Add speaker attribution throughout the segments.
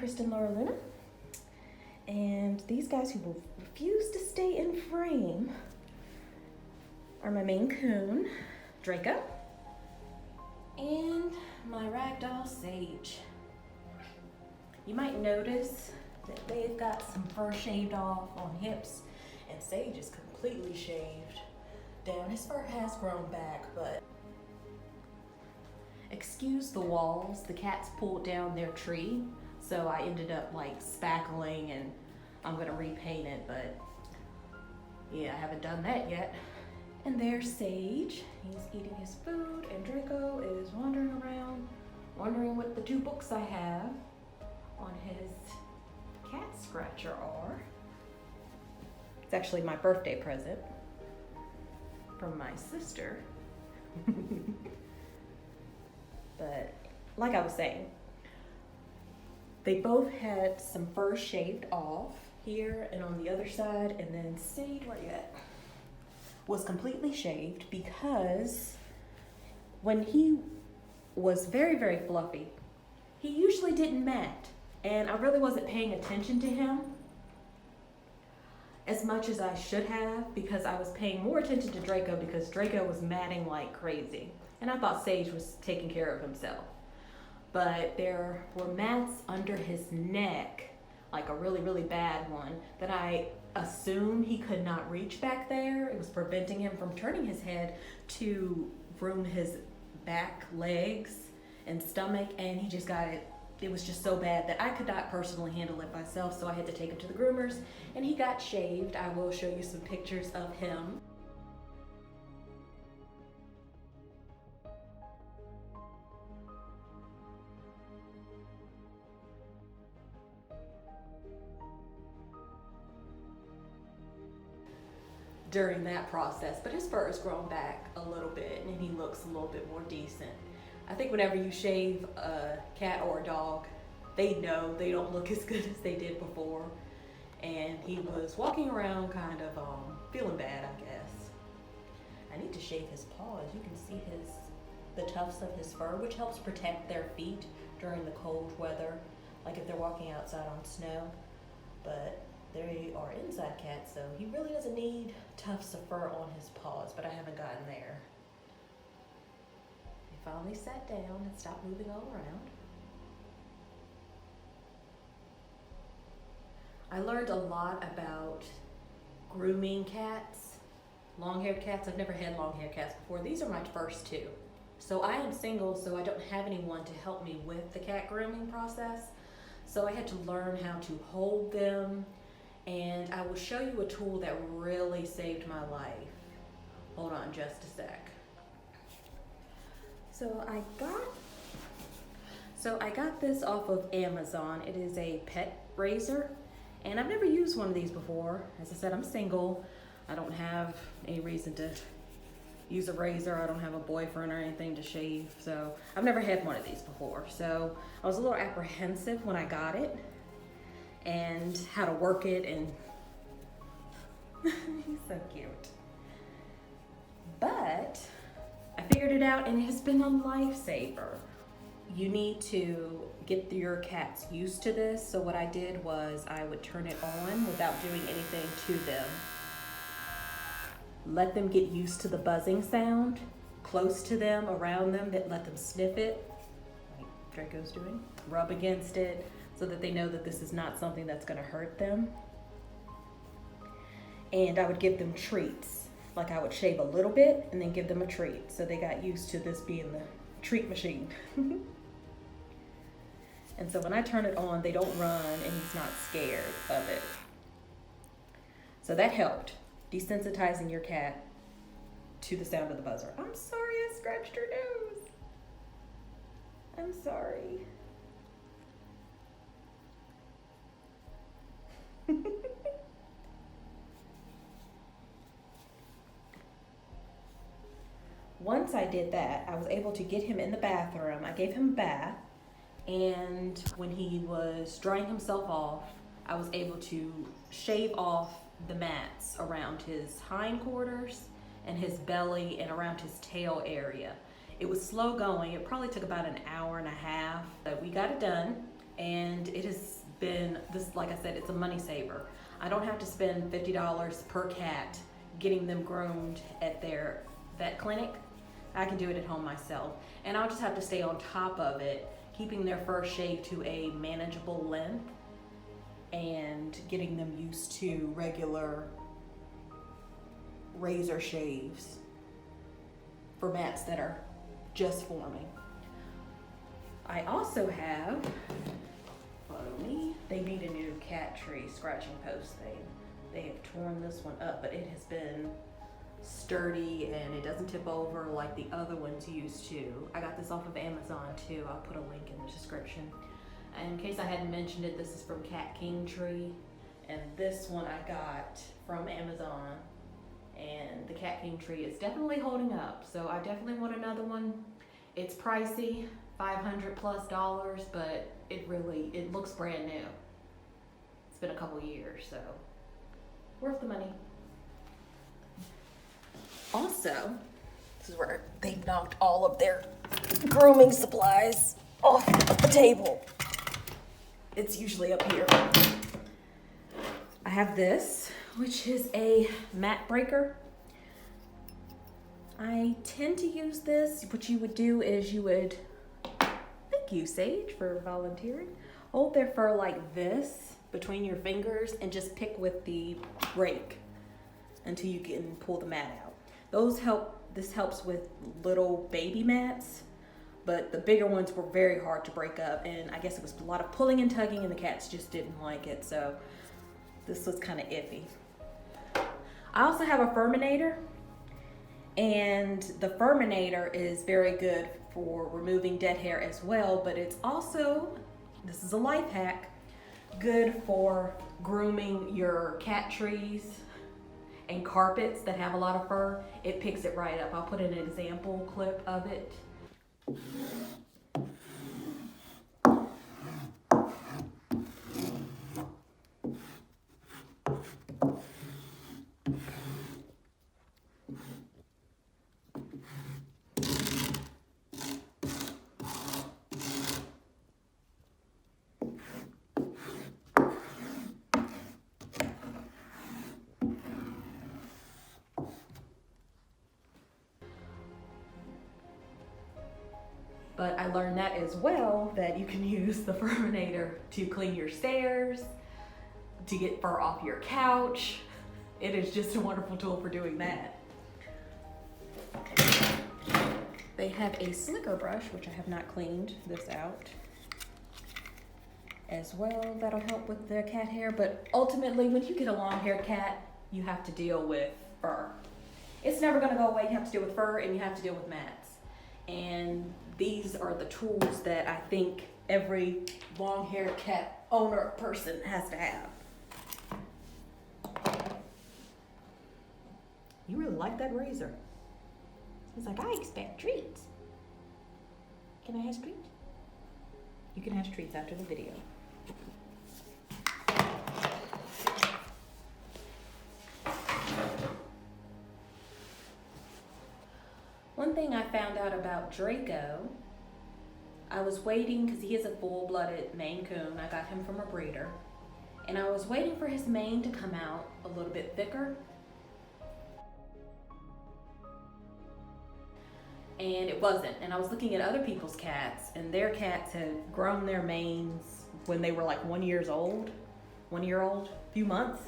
Speaker 1: Kristin, Laurel, and these guys who will refuse to stay in frame are my Maine Coon, Draco, and my Ragdoll, Sage. You might notice that they've got some fur shaved off on hips, and Sage is completely shaved down. His fur has grown back, but excuse the walls. The cats pulled down their tree, so I ended up like spackling, and I'm gonna repaint it, but yeah, I haven't done that yet. And there's Sage. He's eating his food, and Draco is wandering around, wondering what the two books I have on his cat scratcher are. It's actually my birthday present from my sister. But like I was saying, they both had some fur shaved off here and on the other side, and then Sage, where you at, was completely shaved because when he was very, very fluffy, he usually didn't mat, and I really wasn't paying attention to him as much as I should have, because I was paying more attention to Draco because Draco was matting like crazy. And I thought Sage was taking care of himself. But there were mats under his neck, like a really, really bad one, that I assumed he could not reach back there. It was preventing him from turning his head to groom his back, legs, and stomach, and he just got it. It was just so bad that I could not personally handle it myself, so I had to take him to the groomers, and he got shaved. I will show you some pictures of him. During that process, but his fur has grown back a little bit and he looks a little bit more decent. I think whenever you shave a cat or a dog, they know they don't look as good as they did before. And he was walking around kind of feeling bad, I guess. I need to shave his paws. You can see the tufts of his fur, which helps protect their feet during the cold weather, like if they're walking outside on snow. But they are inside cats, so he really doesn't need tufts of fur on his paws, but I haven't gotten there. He finally sat down and stopped moving all around. I learned a lot about grooming cats, long-haired cats. I've never had long-haired cats before. These are my first two. So I am single, so I don't have anyone to help me with the cat grooming process. So I had to learn how to hold them, and I will show you a tool that really saved my life. Hold on just a sec. So I got this off of Amazon. It is a pet razor, and I've never used one of these before. As I said, I'm single. I don't have any reason to use a razor. I don't have a boyfriend or anything to shave, so I've never had one of these before. So I was a little apprehensive when I got it and how to work it, and he's so cute. But I figured it out, and it has been a lifesaver. You need to get your cats used to this. So what I did was I would turn it on without doing anything to them. Let them get used to the buzzing sound close to them, around them, that let them sniff it, like Draco's doing. Rub against it so that they know that this is not something that's gonna hurt them. And I would give them treats. Like I would shave a little bit and then give them a treat. So they got used to this being the treat machine. And so when I turn it on, they don't run and he's not scared of it. So that helped, desensitizing your cat to the sound of the buzzer. I'm sorry I scratched her nose. I'm sorry. Once I did that, I was able to get him in the bathroom. I gave him a bath, and when he was drying himself off, I was able to shave off the mats around his hindquarters and his belly and around his tail area. It was slow going. It probably took about an hour and a half, but we got it done. and it has been this, like I said, it's a money saver. I don't have to spend $50 per cat getting them groomed at their vet clinic. I can do it at home myself, and I'll just have to stay on top of it, keeping their fur shaved to a manageable length and getting them used to regular razor shaves for mats that are just forming. I also have, follow me, they need a new cat tree scratching post thing. They have torn this one up, but it has been sturdy and it doesn't tip over like the other ones used to. I got this off of Amazon too. I'll put a link in the description. In case I hadn't mentioned it, this is from Cat King Tree, and this one I got from Amazon, and the Cat King Tree is definitely holding up, so I definitely want another one. It's pricey, $500+, but it looks brand new. It's been a couple years, so worth the money. Also, this is where they knocked all of their grooming supplies off the table. It's usually up here. I have this, which is a mat breaker. I tend to use this. What you would do is you would, thank you Sage for volunteering, hold their fur like this between your fingers and just pick with the rake until you can pull the mat out. This helps with little baby mats, but the bigger ones were very hard to break up, and I guess it was a lot of pulling and tugging and the cats just didn't like it, so this was kind of iffy. I also have a Furminator, and the Furminator is very good for removing dead hair as well, but it's also, this is a life hack, good for grooming your cat trees and carpets that have a lot of fur. It picks it right up. I'll put an example clip of it. But I learned that as well, that you can use the Furminator to clean your stairs, to get fur off your couch. It is just a wonderful tool for doing that. They have a slicker brush, which I have not cleaned this out as well. That'll help with the cat hair, but ultimately when you get a long-haired cat, you have to deal with fur. It's never gonna go away. You have to deal with fur and you have to deal with mats. And these are the tools that I think every long-haired cat owner person has to have. You really like that razor. He's like, I expect treats. Can I have treats? You can have treats after the video. One thing I found out about Draco, I was waiting, because he is a full-blooded Maine Coon. I got him from a breeder. And I was waiting for his mane to come out a little bit thicker. And it wasn't. And I was looking at other people's cats, and their cats had grown their manes when they were like 1 year old, few months.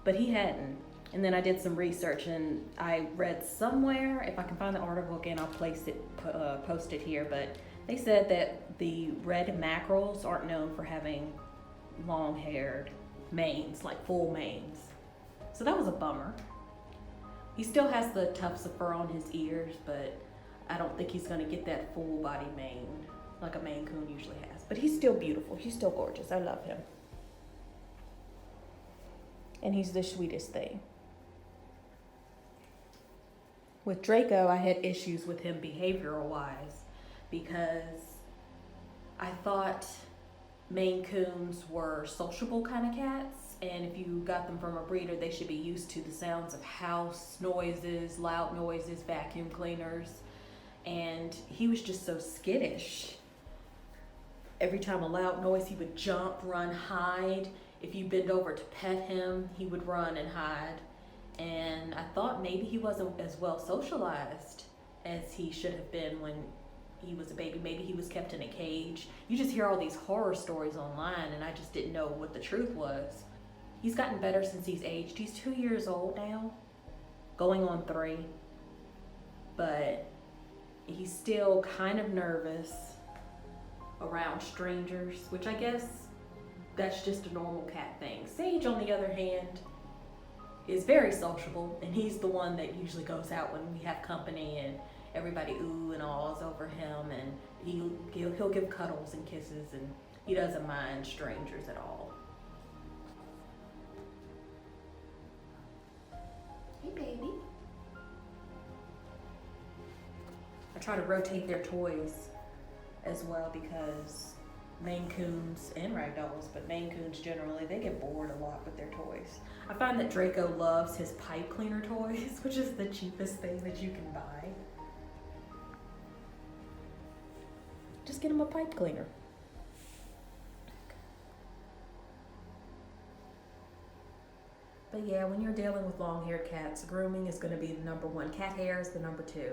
Speaker 1: But he hadn't. And then I did some research, and I read somewhere, if I can find the article again, I'll post it here, but they said that the red mackerels aren't known for having long-haired manes, like full manes. So that was a bummer. He still has the tufts of fur on his ears, but I don't think he's gonna get that full body mane like a Maine Coon usually has. But he's still beautiful, he's still gorgeous, I love him. And he's the sweetest thing. With Draco, I had issues with him behavioral-wise because I thought Maine Coons were sociable kind of cats, and if you got them from a breeder, they should be used to the sounds of house noises, loud noises, vacuum cleaners, and he was just so skittish. Every time a loud noise, he would jump, run, hide. If you bend over to pet him, he would run and hide. And I thought maybe he wasn't as well socialized as he should have been when he was a baby. Maybe he was kept in a cage. You just hear all these horror stories online, and I just didn't know what the truth was. He's gotten better since he's aged. He's 2 years old now, going on 3. But he's still kind of nervous around strangers, which I guess that's just a normal cat thing. Sage, on the other hand, is very sociable, and he's the one that usually goes out when we have company and everybody ooh and ahs over him, and he'll give cuddles and kisses, and he doesn't mind strangers at all. Hey, baby. I try to rotate their toys as well because Maine Coons and Ragdolls, but Maine Coons generally, they get bored a lot with their toys. I find that Draco loves his pipe cleaner toys, which is the cheapest thing that you can buy. Just get him a pipe cleaner. But yeah, when you're dealing with long-haired cats, grooming is going to be the number 1. Cat hair is the number 2.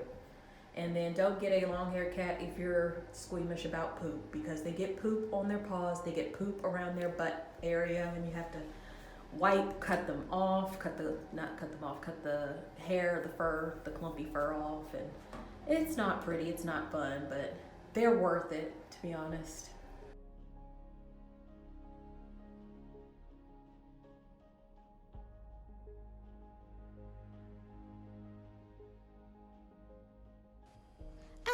Speaker 1: And then don't get a long-haired cat if you're squeamish about poop, because they get poop on their paws, they get poop around their butt area, and you have to wipe, cut them off, cut the hair, the fur, the clumpy fur off, and it's not pretty, it's not fun, but they're worth it, to be honest.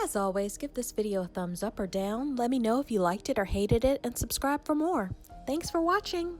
Speaker 2: As always, give this video a thumbs up or down. Let me know if you liked it or hated it, and subscribe for more. Thanks for watching.